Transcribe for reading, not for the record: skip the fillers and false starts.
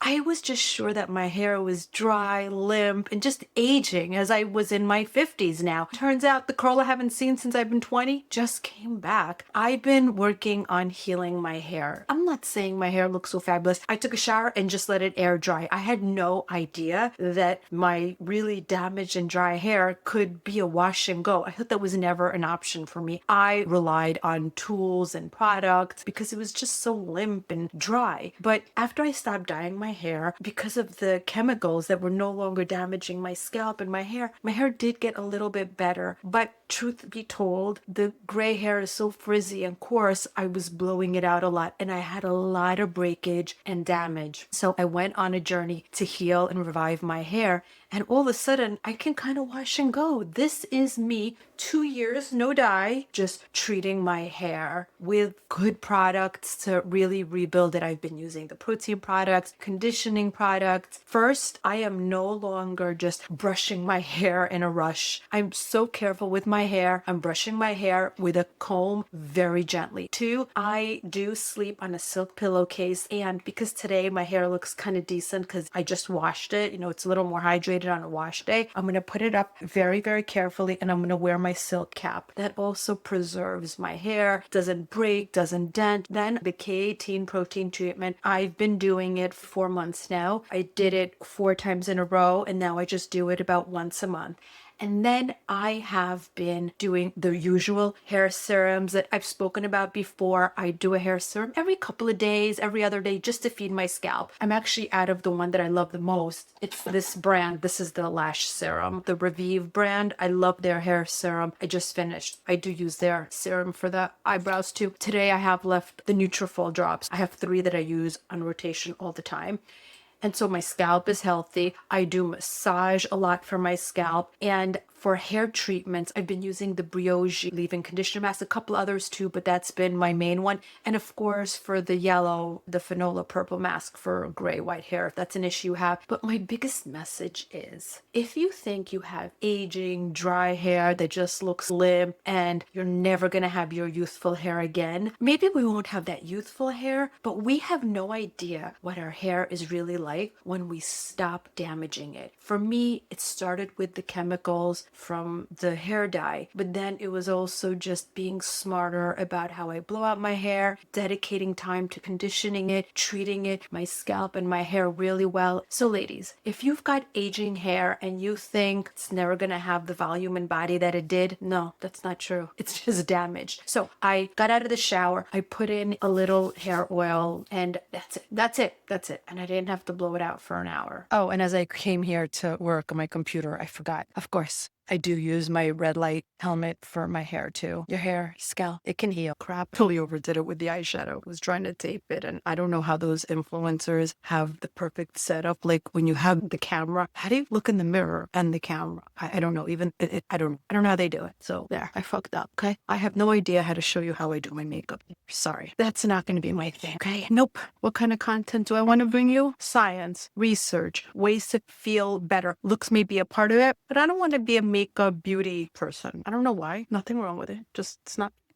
I was just sure that my hair was dry, limp, and just aging as I was in my 50s now. Turns out the curl I haven't seen since I've been 20 just came back. I've been working on healing my hair. I'm not saying my hair looks so fabulous. I took a shower and just let it air dry. I had no idea that my really damaged and dry hair could be a wash and go. I thought that was never an option for me. I relied on tools and products because it was just so limp and dry. But after I stopped dyeing my hair, because of the chemicals that were no longer damaging my scalp and my hair did get a little bit better. But truth be told, the gray hair is so frizzy and coarse, I was blowing it out a lot and I had a lot of breakage and damage. So I went on a journey to heal and revive my hair. And all of a sudden, I can kind of wash and go. This is me, 2 years, no dye, just treating my hair with good products to really rebuild it. I've been using the protein products, conditioning products. First, I am no longer just brushing my hair in a rush. I'm so careful with my hair. I'm brushing my hair with a comb very gently. Two, I do sleep on a silk pillowcase. And because today my hair looks kind of decent because I just washed it, it's a little more hydrated on a wash day, I'm going to put it up very, very carefully and I'm going to wear my silk cap. That also preserves my hair, doesn't break, doesn't dent. Then the K18 protein treatment, I've been doing it for 4 months now. I did it 4 times in a row and now I just do it about once a month. And then I have been doing the usual hair serums that I've spoken about before. I do a hair serum every couple of days, every other day, just to feed my scalp. I'm actually out of the one that I love the most. It's this brand. This is the Lash Serum, the Revive brand. I love their hair serum. I just finished. I do use their serum for the eyebrows too. Today I have left the Nutrafol drops. I have 3 that I use on rotation all the time. And so my scalp is healthy. I do massage a lot for my scalp. And for hair treatments, I've been using the Brioche leave-in conditioner mask, a couple others too, but that's been my main one. And of course, for the yellow, the Fanola purple mask for gray, white hair, if that's an issue you have. But my biggest message is, if you think you have aging, dry hair that just looks limp and you're never going to have your youthful hair again, maybe we won't have that youthful hair, but we have no idea what our hair is really like when we stop damaging it. For me, it started with the chemicals from the hair dye, but then it was also just being smarter about how I blow out my hair, dedicating time to conditioning it, treating it, my scalp and my hair really well. So ladies, if you've got aging hair and you think it's never gonna have the volume and body that it did, no, that's not true. It's just damaged. So I got out of the shower, I put in a little hair oil, and that's it. And I didn't have to blow it out for an hour. Oh, and as I came here to work on my computer, I forgot, of course, I do use my red light helmet for my hair too. Your hair, scalp, it can heal. Crap, totally overdid it with the eyeshadow. I was trying to tape it, and I don't know how those influencers have the perfect setup. Like when you have the camera, how do you look in the mirror and the camera? I don't know. Even I don't know how they do it. So there, I fucked up. Okay, I have no idea how to show you how I do my makeup. Sorry, that's not going to be my thing. Okay, nope. What kind of content do I want to bring you? Science, research, ways to feel better. Looks may be a part of it, but I don't want to be a makeup beauty person. I don't know why. Nothing wrong with it. Just it's not